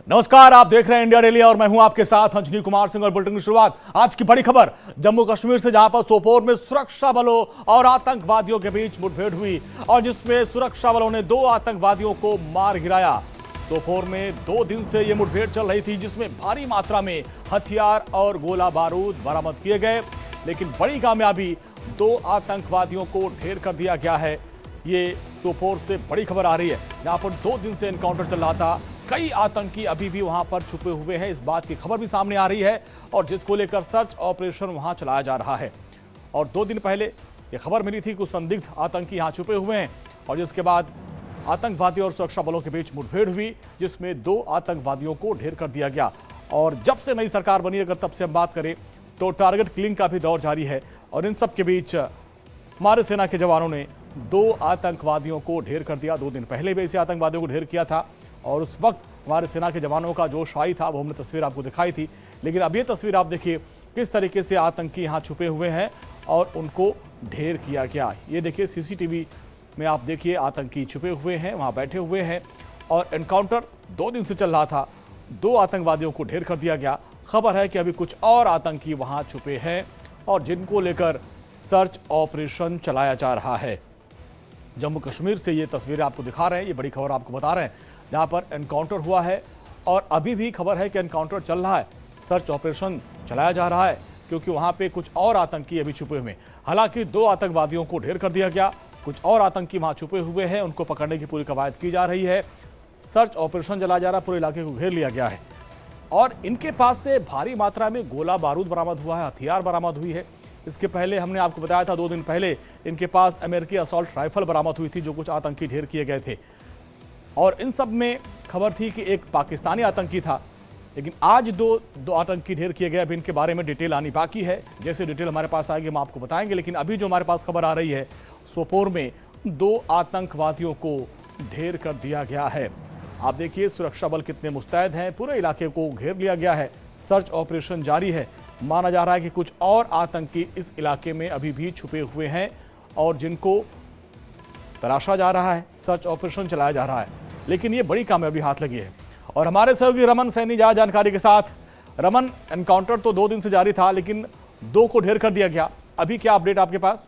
नमस्कार, आप देख रहे हैं इंडिया डेली और मैं हूं आपके साथ अंजनी कुमार सिंह। और बुलेटिन की शुरुआत आज की बड़ी खबर जम्मू कश्मीर से, जहां पर सोपोर में सुरक्षा बलों और आतंकवादियों के बीच मुठभेड़ हुई और जिसमें सुरक्षा बलों ने 2 आतंकवादियों को मार गिराया। सोपोर में 2 दिन से यह मुठभेड़ चल रही थी, जिसमें भारी मात्रा में हथियार और गोला बारूद बरामद किए गए, लेकिन बड़ी कामयाबी 2 आतंकवादियों को ढेर कर दिया गया है। ये सोपोर से बड़ी खबर आ रही है, जहां पर 2 दिन से एनकाउंटर चल रहा था। कई आतंकी अभी भी वहां पर छुपे हुए हैं, इस बात की खबर भी सामने आ रही है और जिसको लेकर सर्च ऑपरेशन वहां चलाया जा रहा है। और 2 दिन पहले यह खबर मिली थी कि कुछ संदिग्ध आतंकी यहां छुपे हुए हैं और जिसके बाद आतंकवादी और सुरक्षा बलों के बीच मुठभेड़ हुई, जिसमें 2 आतंकवादियों को ढेर कर दिया गया। और जब से नई सरकार बनी, अगर तब से हम बात करें तो टारगेट किलिंग का भी दौर जारी है और इन सब के बीच हमारे सेना के जवानों ने 2 आतंकवादियों को ढेर कर दिया। 2 दिन पहले भी ऐसे आतंकवादियों को ढेर किया था और उस वक्त हमारे सेना के जवानों का जो शाही था वो हमने तस्वीर आपको दिखाई थी। लेकिन अब ये तस्वीर आप देखिए किस तरीके से आतंकी यहाँ छुपे हुए हैं और उनको ढेर किया गया। ये देखिए सीसीटीवी में आप देखिए आतंकी छुपे हुए हैं, वहाँ बैठे हुए हैं और एनकाउंटर 2 दिन से चल रहा था। 2 आतंकवादियों को ढेर कर दिया गया। खबर है कि अभी कुछ और आतंकी वहाँ छुपे हैं और जिनको लेकर सर्च ऑपरेशन चलाया जा रहा है। जम्मू कश्मीर से ये तस्वीरें आपको दिखा रहे हैं, ये बड़ी खबर आपको बता रहे हैं, जहां पर एनकाउंटर हुआ है और अभी भी खबर है कि एनकाउंटर चल रहा है, सर्च ऑपरेशन चलाया जा रहा है, क्योंकि वहां पे कुछ और आतंकी अभी छुपे हुए हैं। हालांकि 2 आतंकवादियों को ढेर कर दिया गया, कुछ और आतंकी वहां छुपे हुए हैं, उनको पकड़ने की पूरी कवायद की जा रही है। सर्च ऑपरेशन चलाया जा रहा है, पूरे इलाके को घेर लिया गया है और इनके पास से भारी मात्रा में गोला बारूद बरामद हुआ है, हथियार बरामद हुई है। इसके पहले हमने आपको बताया था 2 दिन पहले इनके पास अमेरिकी असॉल्ट राइफल बरामद हुई थी, जो कुछ आतंकी ढेर किए गए थे। और इन सब में खबर थी कि एक पाकिस्तानी आतंकी था, लेकिन आज दो आतंकी ढेर किए गए। अभी इनके बारे में डिटेल आनी बाकी है, जैसे डिटेल हमारे पास आएगी हम आपको बताएंगे। लेकिन अभी जो हमारे पास खबर आ रही है, सोपोर में 2 आतंकवादियों को ढेर कर दिया गया है। आप देखिए सुरक्षा बल कितने मुस्तैद हैं, पूरे इलाके को घेर लिया गया है, सर्च ऑपरेशन जारी है। माना जा रहा है कि कुछ और आतंकी इस इलाके में अभी भी छुपे हुए हैं और जिनको तलाशा जा रहा है, सर्च ऑपरेशन चलाया जा रहा है। लेकिन ये बड़ी कामयाबी हाथ लगी है और हमारे सहयोगी रमन सैनी ज्यादा जानकारी के साथ। रमन, एनकाउंटर तो 2 दिन से जारी था, लेकिन 2 को ढेर कर दिया गया, अभी क्या अपडेट आपके पास?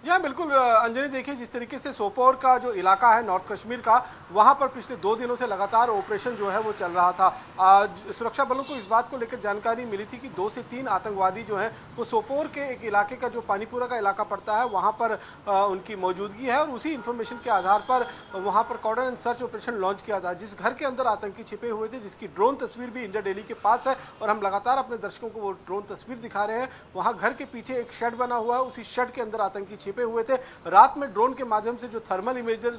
जी हाँ, बिल्कुल अंजनी, देखिए जिस तरीके से सोपोर का जो इलाका है नॉर्थ कश्मीर का, वहाँ पर पिछले 2 दिनों से लगातार ऑपरेशन जो है वो चल रहा था। सुरक्षा बलों को इस बात को लेकर जानकारी मिली थी कि 2 से 3 आतंकवादी जो हैं वो सोपोर के एक इलाके का, जो पानीपुरा का इलाका पड़ता है, वहाँ पर उनकी मौजूदगी है और उसी इन्फॉर्मेशन के आधार पर वहाँ पर cordon and search operation launch किया था। जिस घर के अंदर आतंकी छिपे हुए थे, जिसकी ड्रोन तस्वीर भी इंडिया डेली के पास है और हम लगातार अपने दर्शकों को वो ड्रोन तस्वीर दिखा रहे हैं, वहाँ घर के पीछे एक शेड बना हुआ है, उसी शेड के अंदर आतंकी छिपे हुए थे। रात में ड्रोन के माध्यम से, जो थर्मल इमेजर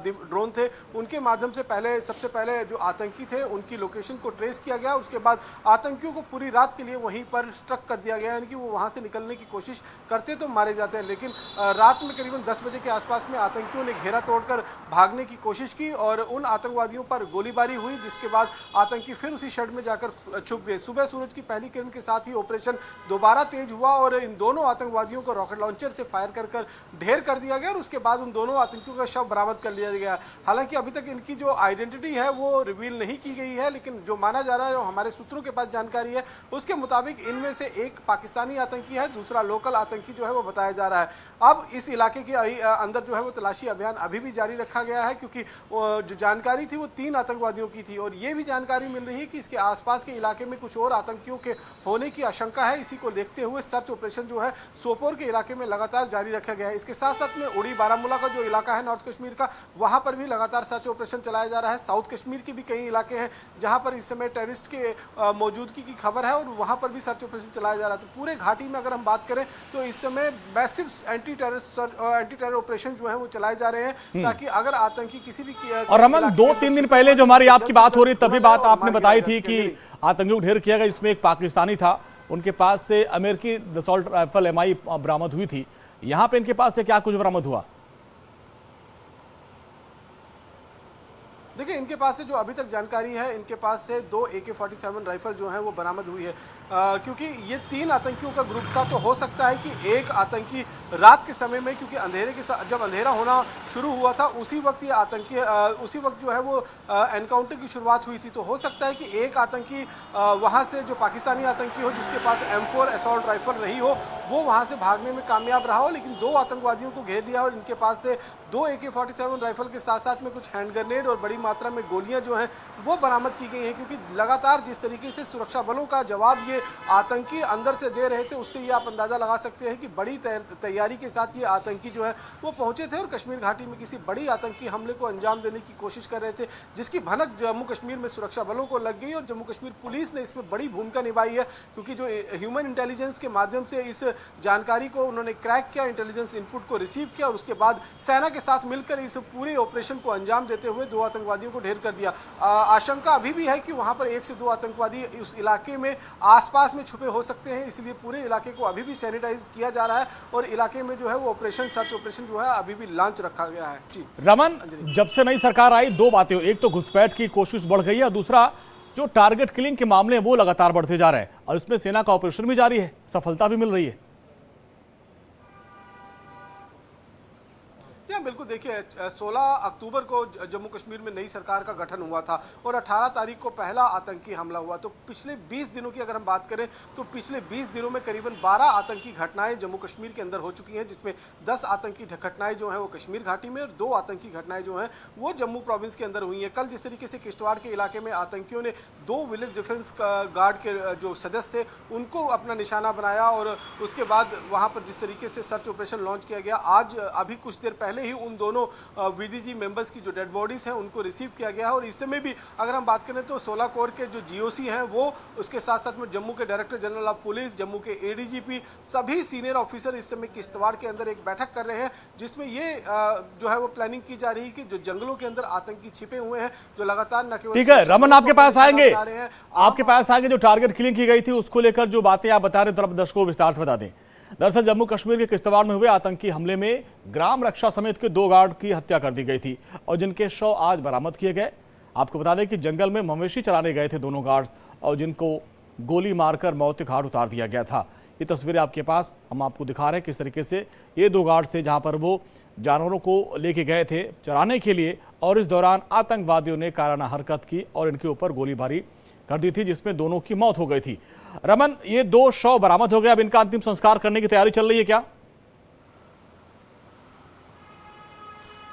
ड्रोन थे, उनके माध्यम से सबसे पहले जो आतंकी थे उनकी लोकेशन को ट्रेस किया गया। उसके बाद आतंकियों को पूरी रात के लिए वहीं पर स्ट्रक कर दिया गया, यानी कि वो वहां से निकलने की कोशिश करते तो मारे जाते हैं। लेकिन रात में करीबन 10 बजे के आसपास में आतंकियों ने घेरा तोड़कर भागने की कोशिश की और उन आतंकवादियों पर गोलीबारी हुई, जिसके बाद आतंकी फिर उसी शेड में जाकर छुप गए। सुबह सूरज की पहली किरण के साथ ही ऑपरेशन दोबारा तेज हुआ और इन दोनों आतंकवादियों को रॉकेट लॉन्चर से फायर कर ढेर कर दिया गया और उसके बाद उन दोनों आतंकियों का शव बरामद कर लिया गया। हालांकि अभी तक इनकी जो आइडेंटिटी है वो रिवील नहीं की गई है, लेकिन जो माना जा रहा है, जो हमारे सूत्रों के पास जानकारी है, उसके मुताबिक इनमें से एक पाकिस्तानी आतंकी है, दूसरा लोकल आतंकी जो है वो बताया जा रहा है। अब इस इलाके के अंदर जो है वो तलाशी अभियान अभी भी जारी रखा गया है, क्योंकि जो जानकारी थी वो 3 आतंकवादियों की थी और ये भी जानकारी मिल रही है कि इसके आसपास के इलाके में कुछ और आतंकियों के होने की आशंका है। इसी को देखते हुए सर्च ऑपरेशन जो है सोपोर के इलाके में लगातार जारी रखा गया है। इसके साथ साथ में उड़ी बारामूला का जो इलाका है नॉर्थ कश्मीर का, वहां पर भी लगातार सर्च ऑपरेशन चलाया जा रहा है। साउथ कश्मीर के भी कई इलाके हैं जहां पर इस समय टेररिस्ट के मौजूदगी की खबर है और वहां पर भी सर्च ऑपरेशन चलाया जा रहा है। तो पूरे घाटी में अगर हम बात करें तो इस समय मैसिव एंटी टेरर ऑपरेशन जो है वो चलाए जा रहे हैं, ताकि अगर आतंकी किसी भी और रमन, 2-3 दिन पहले जो हमारी आपकी बात हो रही, तभी बात आपने बताई थी कि आतंकियों को ढेर किया गया, जिसमें एक पाकिस्तानी था, उनके पास से अमेरिकी असॉल्ट राइफल MI बरामद हुई थी। यहां पे इनके पास से क्या कुछ बरामद हुआ? देखिए, इनके पास से जो अभी तक जानकारी है, इनके पास से 2 AK-47 राइफल जो हैं वो बरामद हुई है। क्योंकि ये 3 आतंकियों का ग्रुप था, तो हो सकता है कि एक आतंकी रात के समय में, क्योंकि अंधेरे के साथ जब अंधेरा होना शुरू हुआ था उसी वक्त ये आतंकी उसी वक्त जो है वो एनकाउंटर की शुरुआत हुई थी। तो हो सकता है कि एक आतंकी वहाँ से जो पाकिस्तानी आतंकी हो, जिसके पास M4 असॉल्ट राइफल रही हो, वो वहाँ से भागने में कामयाब रहा हो, लेकिन 2 आतंकवादियों को घेर लिया और इनके पास से 2 AK-47 राइफल के साथ साथ में कुछ हैंड ग्रेनेड और बड़ी मात्रा में गोलियां जो हैं वो बरामद की गई हैं। क्योंकि लगातार जिस तरीके से सुरक्षा बलों का जवाब ये आतंकी अंदर से दे रहे थे, उससे ये आप अंदाज़ा लगा सकते हैं कि बड़ी तैयारी के साथ ये आतंकी जो है वो पहुंचे थे और कश्मीर घाटी में किसी बड़ी आतंकी हमले को अंजाम देने की कोशिश कर रहे थे, जिसकी भनक जम्मू कश्मीर में सुरक्षा बलों को लग गई और जम्मू कश्मीर पुलिस ने इसमें बड़ी भूमिका निभाई है। क्योंकि जो ह्यूमन इंटेलिजेंस के माध्यम से इस जानकारी को उन्होंने क्रैक किया, इंटेलिजेंस इनपुट को रिसीव किया और उसके बाद सेना के साथ मिलकर इस पूरे ऑपरेशन को अंजाम देते हुए 2 आतंकवादियों को ढेर कर दिया। आशंका अभी भी है कि वहां पर 1 से 2 आतंकवादी उस इलाके में आसपास में छुपे हो सकते हैं, इसलिए पूरे इलाके को अभी भी सैनिटाइज किया जा रहा है और इलाके में जो है वो ऑपरेशन, सर्च ऑपरेशन जो है अभी भी लॉन्च रखा गया है। जी रमन, जब से नई सरकार आई 2 बातें हो, एक तो घुसपैठ की कोशिश बढ़ गई है, दूसरा जो टारगेट किलिंग के मामले हैं वो लगातार बढ़ते जा रहे हैं और इसमें सेना का ऑपरेशन भी जारी है, सफलता भी मिल रही है। जी हाँ, बिल्कुल। देखिए, 16 अक्टूबर को जम्मू कश्मीर में नई सरकार का गठन हुआ था और 18 तारीख को पहला आतंकी हमला हुआ। तो पिछले 20 दिनों की अगर हम बात करें तो पिछले 20 दिनों में करीबन 12 आतंकी घटनाएं जम्मू कश्मीर के अंदर हो चुकी हैं, जिसमें 10 आतंकी घटनाएं जो हैं वो कश्मीर घाटी में और 2 आतंकी घटनाएं जो हैं वो जम्मू प्रोविंस के अंदर हुई हैं। कल जिस तरीके से किश्तवाड़ के इलाके में आतंकियों ने 2 विलेज डिफेंस गार्ड के जो सदस्य थे उनको अपना निशाना बनाया और उसके बाद वहाँ पर जिस तरीके से सर्च ऑपरेशन लॉन्च किया गया, आज अभी कुछ देर पहले ही उन दोनों VDG मेंबर्स की जो डेड बॉडीज हैं उनको रिसीव किया गया है। और इस समय भी अगर हम बात करें तो 16 कोर के जो GOC हैं वो, उसके साथ साथ में जम्मू के director general of police, Jammu के ADGP, सभी सीनियर ऑफिसर इस समय किश्तवाड़ के अंदर एक बैठक कर रहे हैं, जिसमें ये जो है वो प्लानिंग की जा रही है कि जो जंगलों के अंदर आतंकी छिपे हुए हैं, जो लगातार न केवल, ठीक है रमन, आपके पास आएंगे जो टारगेट किलिंग की गई थी उसको लेकर जो बातें आप बता रहे हैं दर्शकों को विस्तार से बता दें। दरअसल जम्मू कश्मीर के किश्तवाड़ में हुए आतंकी हमले में ग्राम रक्षा समेत के 2 गार्ड की हत्या कर दी गई थी और जिनके शव आज बरामद किए गए। आपको बता दें कि जंगल में मवेशी चराने गए थे दोनों गार्ड और जिनको गोली मारकर मौत के घाट उतार दिया गया था। ये तस्वीरें आपके पास हम आपको दिखा रहे हैं किस तरीके से ये 2 गार्ड थे जहां पर वो जानवरों को लेके गए थे चराने के लिए और इस दौरान आतंकवादियों ने काराना हरकत की और इनके ऊपर गोलीबारी कर दी थी, जिसमें दोनों की मौत हो गई थी। रमन, ये 2 शव बरामद हो गए, अब इनका अंतिम संस्कार करने की तैयारी चल रही है क्या?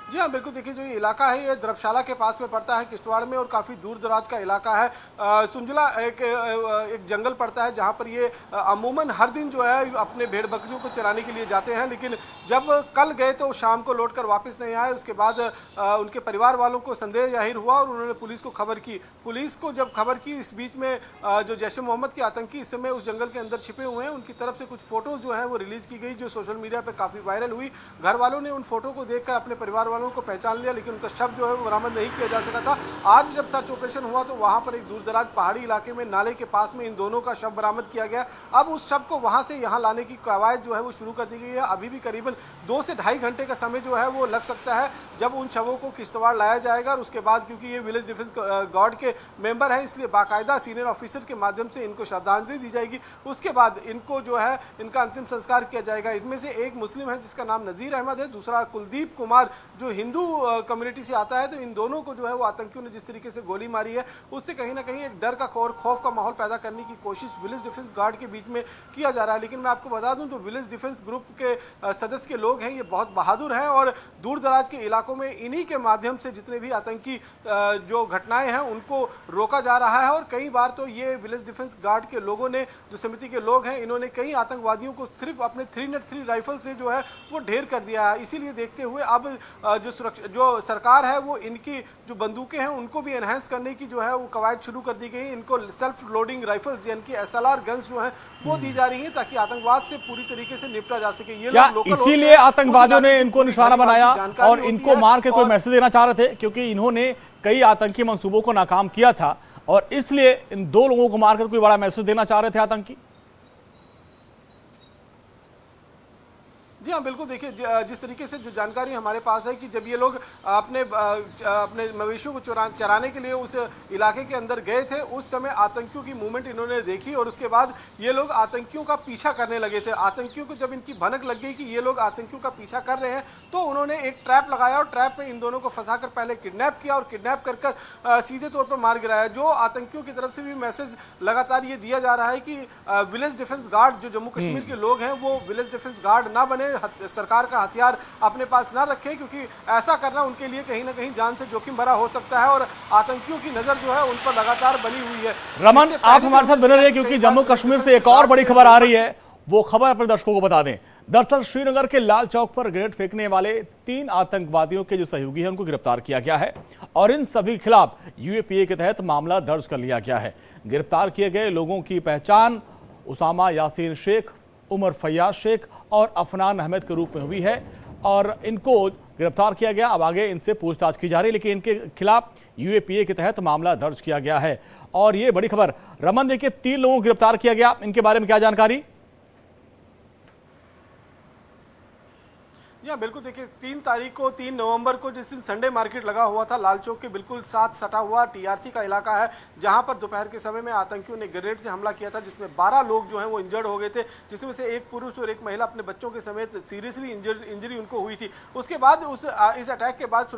जी हाँ, बिल्कुल। देखिए, जो ये इलाका है ये धर्मशाला के पास में पड़ता है किश्तवाड़ में और काफ़ी दूर दराज का इलाका है। सुंजला एक जंगल पड़ता है जहाँ पर ये अमूमन हर दिन जो है अपने भेड़ बकरियों को चराने के लिए जाते हैं, लेकिन जब कल गए तो शाम को लौटकर वापस नहीं आए। उसके बाद उनके परिवार वालों को संदेह जाहिर हुआ और उन्होंने पुलिस को खबर की। पुलिस को जब खबर की, इस बीच में जो जैश ए मोहम्मद के आतंकी इस समय उस जंगल के अंदर छिपे हुए हैं, उनकी तरफ से कुछ फोटो जो है वो रिलीज़ की गई, जो सोशल मीडिया पर काफ़ी वायरल हुई। घर वालों ने उन फोटो को देखकर अपने परिवार वालों को पहचान लिया, लेकिन उनका शव जो है वो बरामद नहीं किया जा सका था। आज जब सर्च ऑपरेशन हुआ तो वहां पर एक दूरदराज पहाड़ी इलाके में नाले के पास में इन दोनों का शव बरामद किया गया। अब उस शव को वहां से यहां लाने की कवायद जो है वो शुरू कर दी गई है। अभी भी करीबन 2 से ढाई घंटे का समय जो है वो लग सकता है जब उन शवों को किश्तवाड़ लाया जाएगा। और उसके बाद, क्योंकि ये विलेज डिफेंस गार्ड के मेंबर हैं, इसलिए बाकायदा सीनियर ऑफिसर के माध्यम से इनको श्रद्धांजलि दी जाएगी। उसके बाद इनको जो है इनका अंतिम संस्कार किया जाएगा। इनमें से एक मुस्लिम है जिसका नाम नज़ीर अहमद है, दूसरा कुलदीप कुमार जो हिंदू कम्युनिटी से आता है। तो इन दोनों को जो है वो आतंकियों ने जिस तरीके से गोली मारी है, उससे कहीं ना कहीं एक डर का और खौफ का माहौल पैदा करने की कोशिश विलेज डिफेंस गार्ड के बीच में किया जा रहा है। लेकिन मैं आपको बता दूं, जो विलेज डिफेंस ग्रुप के सदस्य के लोग हैं ये बहुत बहादुर हैं और दूर दराज के इलाकों में इन्हीं के माध्यम से जितने भी आतंकी जो घटनाएं हैं उनको रोका जा रहा है। और कई बार तो ये विलेज डिफेंस गार्ड के लोगों ने, जो समिति के लोग हैं, इन्होंने कई आतंकवादियों को सिर्फ अपने 303 राइफल से जो है वो ढेर कर दिया है। इसीलिए देखते हुए अब जो सरकार है वो इनकी जो बंदूकें हैं उनको भी एनहांस करने की जो है वो कवायद शुरू कर दी गई। इनको सेल्फ लोडिंग राइफल्स यानी कि SLR गन्स जो हैं वो दी जा रही हैं ताकि आतंकवाद से पूरी तरीके से निपटा जा सके। ये लोग लोकल इसीलिए आतंकवादियों ने इनको निशाना बनाया और इनको मार के कोई मैसेज देना चाह रहे थे, क्योंकि इन्होंने कई आतंकी मंसूबों को नाकाम किया था और इसलिए इन 2 लोगों को मारकर कोई बड़ा मैसेज देना चाह रहे थे आतंकी। जी हाँ, बिल्कुल देखिए जिस तरीके से जो जानकारी हमारे पास है कि जब ये लोग अपने मवेशियों को चराने के लिए उस इलाके के अंदर गए थे, उस समय आतंकियों की मूवमेंट इन्होंने देखी और उसके बाद ये लोग आतंकियों का पीछा करने लगे थे। आतंकियों को जब इनकी भनक लग गई कि ये लोग आतंकियों का पीछा कर रहे हैं, तो उन्होंने एक ट्रैप लगाया और ट्रैप में इन दोनों को फंसाकर पहले किडनैप किया और किडनैप कर सीधे तौर पर मार गिराया। जो आतंकियों की तरफ से भी मैसेज लगातार ये दिया जा रहा है कि विलेज डिफेंस गार्ड जो जम्मू कश्मीर के लोग हैं वो विलेज डिफेंस गार्ड ना बने, सरकार का हथियार अपने पास ना रखें, क्योंकि ऐसा करना उनके लिए कहीं ना कहीं जान से जोखिम भरा हो सकता है और आतंकियों की नजर जो है उन पर लगातार बनी हुई है। रमन, आप हमारे साथ बने रहिए क्योंकि जम्मू कश्मीर से एक और बड़ी खबर आ रही है, वो खबर अपने दर्शकों को बता दें। दरअसल श्रीनगर के लाल चौक पर ग्रेनेड फेंकने वाले 3 आतंकवादियों के जो सहयोगी हैं उनको गिरफ्तार किया गया है और इन सभी के खिलाफ यूएपीए के तहत मामला दर्ज कर लिया गया है। गिरफ्तार किए गए लोगों की पहचान उसामा यासीन शेख, उमर फैयाज शेख और अफनान अहमद के रूप में हुई है और इनको गिरफ्तार किया गया। अब आगे इनसे पूछताछ की जा रही है, लेकिन इनके खिलाफ यूएपीए के तहत मामला दर्ज किया गया है। और ये बड़ी खबर रमन, देखिए 3 लोगों को गिरफ्तार किया गया, इनके बारे में क्या जानकारी? जी हाँ, बिल्कुल देखिए 3 नवंबर को जिस दिन संडे मार्केट लगा हुआ था, लाल चौक के बिल्कुल साथ सटा हुआ टीआरसी का इलाका है, जहां पर दोपहर के समय में आतंकियों ने ग्रेनेड से हमला किया था, जिसमें 12 लोग जो हैं वो इंजर्ड हो गए थे, जिसमें से एक पुरुष और एक महिला अपने बच्चों के समेत सीरियसली इंजरी उनको हुई थी। उसके बाद इस अटैक के बाद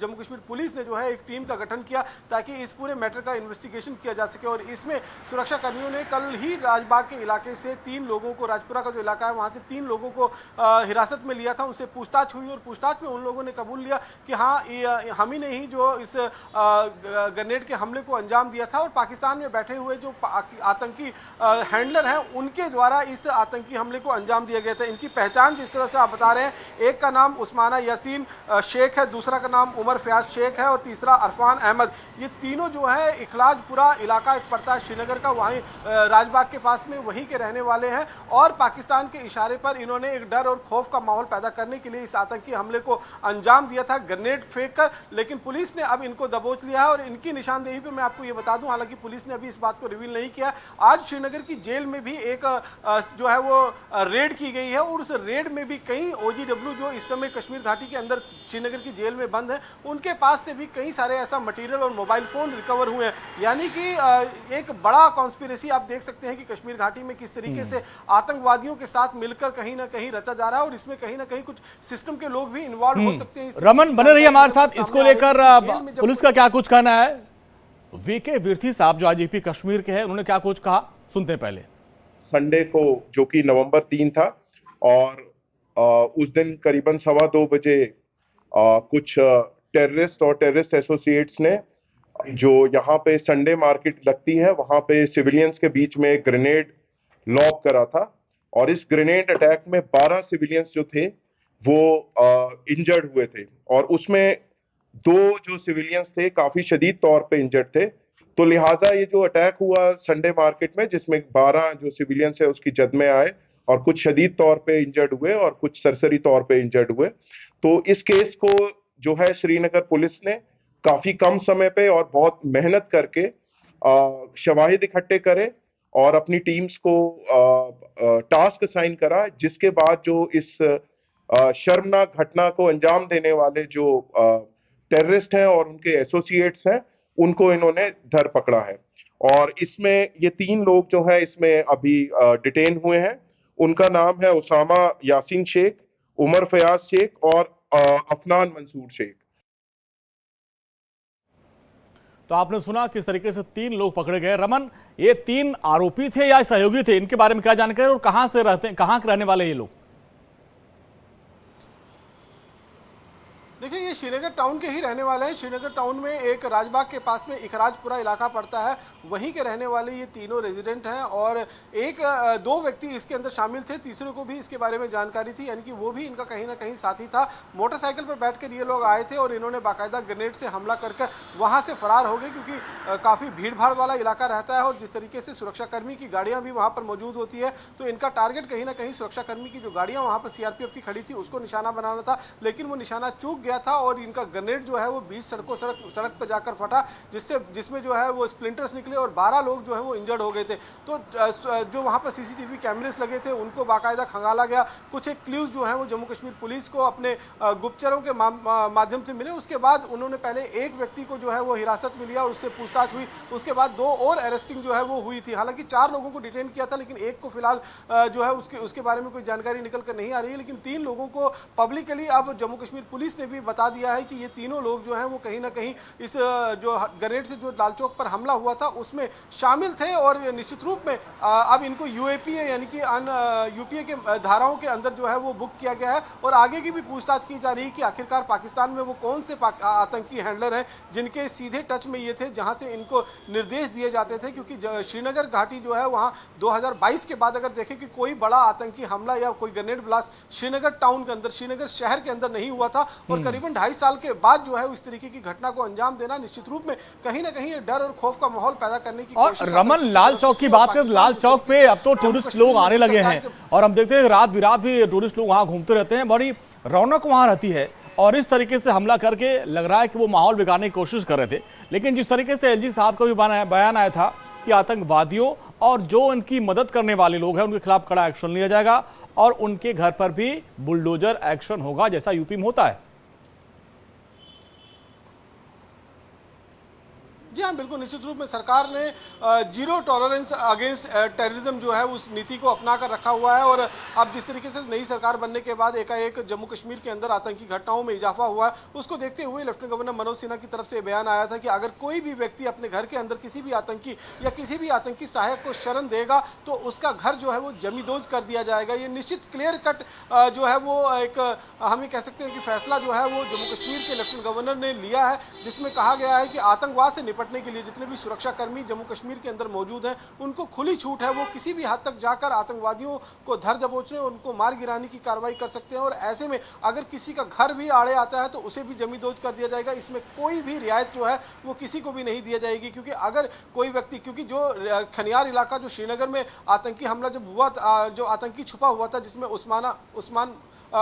जम्मू कश्मीर पुलिस ने जो है एक टीम का गठन किया ताकि इस पूरे मैटर का इन्वेस्टिगेशन किया जा सके और इसमें सुरक्षा कर्मियों ने कल ही राजबाग के इलाके से 3 लोगों को, राजपुरा का जो इलाका है वहां से 3 लोगों को हिरासत में लिया था। उनसे पूछताछ हुई और पूछताछ में उन लोगों ने कबूल लिया कि हाँ, हम ही ने ही जो इस ग्रेनेड के हमले को अंजाम दिया था और पाकिस्तान में बैठे हुए जो आतंकी हैंडलर हैं उनके द्वारा इस आतंकी हमले को अंजाम दिया गया था। इनकी पहचान जिस तरह से आप बता रहे हैं, एक का नाम उस्माना यासीन शेख है, दूसरा का नाम उमर फयाज शेख है और तीसरा अरफान अहमद। ये तीनों जो है इखलाजपुरा इलाका पड़ता है श्रीनगर का, वहीं राजबाग के पास में वहीं के रहने वाले हैं और पाकिस्तान के इशारे पर इन्होंने एक डर और खौफ का माहौल पैदा करने के लिए इस आतंकी हमले को अंजाम दिया था ग्रेनेड फेंककर। लेकिन पुलिस ने अब इनको दबोच लिया है और इनकी निशानदेही पे मैं आपको ये बता दूं, हालांकि पुलिस ने अभी इस बात को रिवील नहीं किया, आज श्रीनगर की जेल में भी एक जो है वो रेड की गई है और उस रेड में भी कई OGW जो इस समय कश्मीर घाटी के अंदर श्रीनगर की जेल में बंद है, उनके पास से भी कई सारे ऐसा मटेरियल और मोबाइल फोन रिकवर हुए हैं। यानी कि एक बड़ा कॉन्स्पिरेसी आप देख सकते हैं कि कश्मीर घाटी में किस तरीके से आतंकवादियों के साथ मिलकर कहीं ना कहीं रचा जा रहा है और इसमें कहीं ना कहीं कुछ सिस्टम के लोग भी इन्वॉल्व हो सकते हैं। रमन, बने रहिए हमारे साथ, इसको लेकर पुलिस का क्या कुछ कहना है? वीके विर्थी साहब जो आईजीपी कश्मीर के हैं, उन्होंने क्या कुछ कहा, सुनते हैं पहले। संडे को जो कि नवंबर 3 था और उस दिन करीबन 2:15 बजे कुछ टेररिस्ट और टेररिस्ट एसोसिएट्स ने जो यहाँ पे संडे मार्केट लगती है वहां पे सिविलियंस के बीच में एक ग्रेनेड लॉब करा था और इस ग्रेनेड अटैक में 12 सिविलियंस जो थे वो इंजर्ड हुए थे और उसमें 2 जो सिविलियंस थे काफी शदीद तौर पे इंजर्ड थे। तो लिहाजा ये जो अटैक हुआ संडे मार्केट में, जिसमें 12 जो सिविलियंस है उसकी जद में आए और कुछ शदीद तौर पे इंजर्ड हुए और कुछ सरसरी तौर पे इंजर्ड हुए। तो इस केस को जो है श्रीनगर पुलिस ने काफी कम समय पे और बहुत मेहनत करके शवाहिद इकट्ठे करे और अपनी टीम्स को टास्क असाइन करा, जिसके बाद जो इस शर्मनाक घटना को अंजाम देने वाले जो टेररिस्ट हैं और उनके एसोसिएट्स हैं उनको इन्होंने धर पकड़ा है। और इसमें ये 3 लोग जो हैं इसमें अभी डिटेन हुए हैं। उनका नाम है उसामा यासीन शेख, उमर फयाज शेख और अफनान मंसूर शेख। तो आपने सुना किस तरीके से 3 लोग पकड़े गए। रमन, ये 3 आरोपी थे या सहयोगी थे, इनके बारे में क्या जानकारी और कहां से रहते हैं, कहां के रहने वाले ये लोग? देखिए ये श्रीनगर टाउन के ही रहने वाले हैं। श्रीनगर टाउन में एक राजबाग के पास में इखराजपुरा इलाका पड़ता है, वहीं के रहने वाले ये तीनों रेजिडेंट हैं और दो व्यक्ति इसके अंदर शामिल थे, तीसरे को भी इसके बारे में जानकारी थी, यानी कि वो भी इनका कहीं ना कहीं साथी था। मोटरसाइकिल पर बैठकर ये लोग आए थे और इन्होंने बाकायदा ग्रेनेड से हमला कर वहाँ से फरार हो गए, क्योंकि काफ़ी भीड़ भाड़ वाला इलाका रहता है और जिस तरीके से सुरक्षाकर्मी की गाड़ियाँ भी वहाँ पर मौजूद होती है, तो इनका टारगेट कहीं ना कहीं सुरक्षाकर्मी की जो गाड़ियाँ वहाँ पर CRPF की खड़ी थी उसको निशाना बनाना था, लेकिन वो निशाना चूक गया था और इनका ग्रेनेड जो है वो बीच सड़क पर जाकर फटा, जिसमें जो है वो स्प्लिंटर्स निकले और 12 लोग जो है वो इंजर्ड हो गए थे। तो जो वहाँ पर सीसीटीवी कैमरेस लगे थे उनको बाकायदा खंगाला गया। कुछ एक क्ल्यूज जो है वो जम्मू कश्मीर पुलिस को अपने गुप्तचरों के माध्यम से मिले। उसके बाद उन्होंने पहले एक व्यक्ति को जो है वो हिरासत में लिया, उससे पूछताछ हुई। उसके बाद 2 और अरेस्टिंग जो है वो हुई थी। हालांकि 4 लोगों को डिटेन किया था, लेकिन एक को फिलहाल जो है उसके बारे में कोई जानकारी निकल कर नहीं आ रही है। लेकिन 3 लोगों को पब्लिकली अब जम्मू कश्मीर पुलिस ने भी बता दिया है कि ये तीनों लोग जो हैं वो कहीं ना कहीं इस जो ग्रेनेड से जो लाल चौक पर हमला हुआ था उसमें शामिल थे, और निश्चित रूप में अब इनको यूएपीए यानी कि यूपीए के धाराओं के अंदर जो है वो बुक किया गया है। और आगे की भी पूछताछ की जा रही है कि आखिरकार पाकिस्तान में वो कौन से आतंकी हैंडलर हैं जिनके सीधे टच में ये थे, जहां से इनको निर्देश दिए जाते थे। क्योंकि श्रीनगर घाटी जो है वहां 2022 के बाद अगर देखें कि कोई बड़ा आतंकी हमला या कोई ग्रेनेड ब्लास्ट श्रीनगर टाउन के अंदर, श्रीनगर शहर के अंदर नहीं हुआ था। और करीबन 2.5 साल के बाद जो है इस तरीके की घटना को अंजाम देना निश्चित रूप में कहीं ना कहीं डर और खौफ का माहौल पैदा करने की और रमन, लाल चौक की बात करें, लाल चौक पे अब तो टूरिस्ट लोग आने लगे हैं और हम देखते हैं रात बिरात भी टूरिस्ट लोग वहां घूमते रहते हैं, बड़ी रौनक वहां रहती है। और इस तरीके से हमला करके लग रहा है कि वो माहौल बिगाड़ने की कोशिश कर रहे थे। लेकिन जिस तरीके से एलजी साहब का भी बयान आया था कि आतंकवादियों और जो उनकी मदद करने वाले लोग हैं उनके खिलाफ कड़ा एक्शन लिया जाएगा और उनके घर पर भी बुलडोजर एक्शन होगा, जैसा यूपी में होता है। जी हाँ, बिल्कुल निश्चित रूप में सरकार ने जीरो टॉलरेंस अगेंस्ट टेररिज्म जो है उस नीति को अपना कर रखा हुआ है। और अब जिस तरीके से नई सरकार बनने के बाद एकाएक जम्मू कश्मीर के अंदर आतंकी घटनाओं में इजाफा हुआ है, उसको देखते हुए लेफ्टिनेंट गवर्नर मनोज सिन्हा की तरफ से बयान आया था कि अगर कोई भी व्यक्ति अपने घर के अंदर किसी भी आतंकी या किसी भी आतंकी सहायक को शरण देगा तो उसका घर जो है वो जमींदोज कर दिया जाएगा। ये निश्चित क्लियर कट जो है वो एक हम ये कह सकते हैं कि फैसला जो है वो जम्मू कश्मीर के लेफ्टिनेंट गवर्नर ने लिया है, जिसमें कहा गया है कि आतंकवाद से निपटने के लिए जितने भी सुरक्षाकर्मी जम्मू कश्मीर के अंदर मौजूद हैं उनको खुली छूट है, वो किसी भी हद तक जाकर आतंकवादियों को धर दबोचने और उनको मार गिराने की कार्रवाई कर सकते हैं। और ऐसे में अगर किसी का घर भी आड़े आता है तो उसे भी जमींदोज कर दिया जाएगा। इसमें कोई भी रियायत जो है वो किसी को भी नहीं दिया जाएगी, क्योंकि अगर कोई व्यक्ति, क्योंकि जो खनियार इलाका जो श्रीनगर में आतंकी हमला जब हुआ, जो आतंकी छुपा हुआ था जिसमें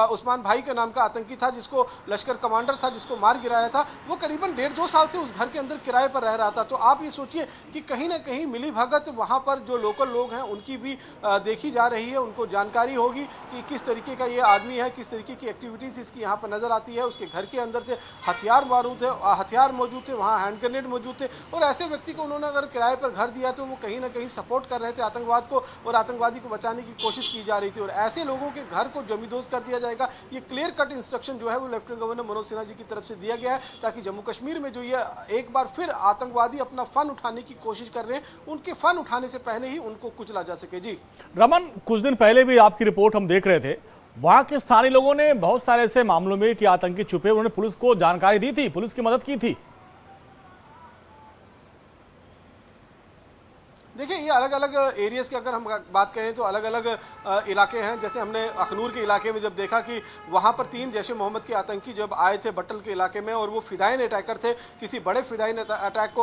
उस्मान भाई के नाम का आतंकी था, जिसको लश्कर कमांडर था, जिसको मार गिराया था, वो करीबन 1.5-2 साल से उस घर के अंदर किराए पर रह रहा था। तो आप ये सोचिए कि कहीं ना कहीं मिली भगत वहाँ पर जो लोकल लोग हैं उनकी भी देखी जा रही है, उनको जानकारी होगी कि किस तरीके का ये आदमी है, किस तरीके की एक्टिविटीज़ इसकी यहाँ पर नज़र आती है। उसके घर के अंदर से हथियार मौजूद थे, वहाँ हैंड ग्रेनेड मौजूद थे, और ऐसे व्यक्ति को उन्होंने अगर किराए पर घर दिया तो वो कहीं ना कहीं सपोर्ट कर रहे थे आतंकवाद को, और आतंकवादी को बचाने की कोशिश की जा रही थी। और ऐसे लोगों के घर को जमींदोज कर दिया जाएगा, ये क्लियर कट इंस्ट्रक्शन जो है वो लेफ्टिनेंट गवर्नर मनोज सिन्हा जी की तरफ से दिया गया है, ताकि जम्मू कश्मीर में जो ये एक बार फिर आतंकवादी अपना फन उठाने की कोशिश कर रहे हैं, उनके फन उठाने से पहले ही उनको कुचला जा सके। जी रमन, कुछ दिन पहले भी आपकी रिपोर्ट हम देख रहे थे, वहां के स्थानीय लोगों ने बहुत सारे ऐसे मामलों में कि आतंकी छुपे, उन्होंने पुलिस को जानकारी दी थी, पुलिस की मदद की थी। देखिए, ये अलग अलग एरियाज़ की अगर हम बात करें तो अलग अलग इलाके हैं। जैसे हमने अखनूर के इलाके में जब देखा कि वहाँ पर 3 जैश ए मोहम्मद के आतंकी जब आए थे बट्टल के इलाके में, और वो फिदाइन अटैकर थे, किसी बड़े फिदाइन अटैक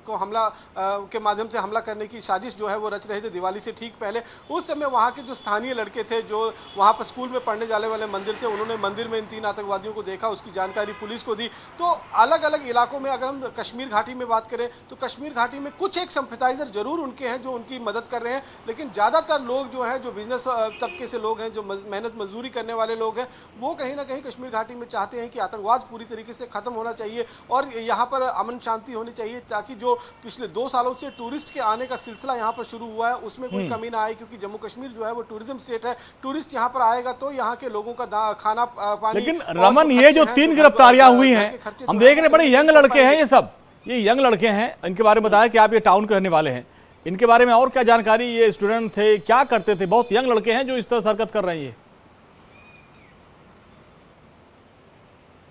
को हमला के माध्यम से हमला करने की साजिश जो है वो रच रहे थे दिवाली से ठीक पहले। उस समय वहाँ के जो स्थानीय लड़के थे, जो वहाँ पर स्कूल में पढ़ने जाने वाले मंदिर थे, उन्होंने मंदिर में इन 3 आतंकवादियों को देखा, उसकी जानकारी पुलिस को दी। तो अलग अलग इलाकों में अगर हम कश्मीर घाटी में बात करें तो कश्मीर घाटी में कुछ एक सिंपैथाइजर जरूर उनके हैं जो उनकी मदद कर रहे हैं, लेकिन ज़्यादातर लोग जो हैं, जो बिजनेस तबके से लोग हैं, जो मेहनत मजदूरी करने वाले लोग हैं, वो कहीं ना कहीं कश्मीर घाटी में चाहते हैं कि आतंकवाद पूरी तरीके से ख़त्म होना चाहिए और यहाँ पर अमन शांति होनी चाहिए, ताकि जो पिछले 2 सालों से टूरिस्ट के आने का सिलसिला यहाँ पर शुरू हुआ है उसमें कोई कमी ना आए। क्योंकि जम्मू कश्मीर जो है वो टूरिज्म स्टेट है, टूरिस्ट यहाँ पर आएगा तो यहाँ के लोगों का खाना पानी। लेकिन रमन, ये जो 3 गिरफ्तारियां हुई हैं, हम देख रहे हैं बड़े यंग लड़के हैं, ये यंग लड़के हैं। इनके बारे में बताया कि आप ये टाउन के रहने वाले हैं, इनके बारे में और क्या जानकारी? ये स्टूडेंट थे, क्या करते थे? बहुत यंग लड़के हैं जो इस तरह से हरकत कर रहे हैं।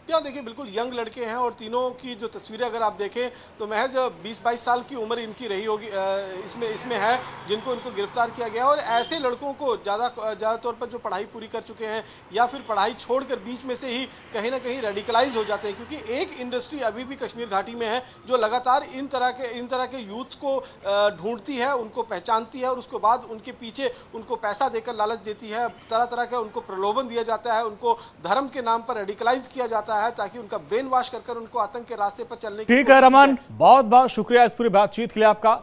या देखिए, बिल्कुल यंग लड़के हैं और तीनों की जो तस्वीरें अगर आप देखें तो महज 20-22 साल की उम्र इनकी रही होगी, इसमें है जिनको इनको गिरफ्तार किया गया। और ऐसे लड़कों को ज़्यादा तौर पर जो पढ़ाई पूरी कर चुके हैं या फिर पढ़ाई छोड़कर बीच में से ही कहीं ना कहीं रेडिकलाइज हो जाते हैं, क्योंकि एक इंडस्ट्री अभी भी कश्मीर घाटी में है जो लगातार इन तरह के यूथ को ढूंढती है, उनको पहचानती है और उसके बाद उनके पीछे उनको पैसा देकर लालच देती है, तरह तरह का उनको प्रलोभन दिया जाता है, उनको धर्म के नाम पर रेडिकलाइज किया जाता है। रहा है ताकि उनका ब्रेन वॉश कर उनको आतंक के रास्ते पर चलने की ठीक है रमन, बहुत बहुत शुक्रिया इस पूरी बातचीत के लिए आपका।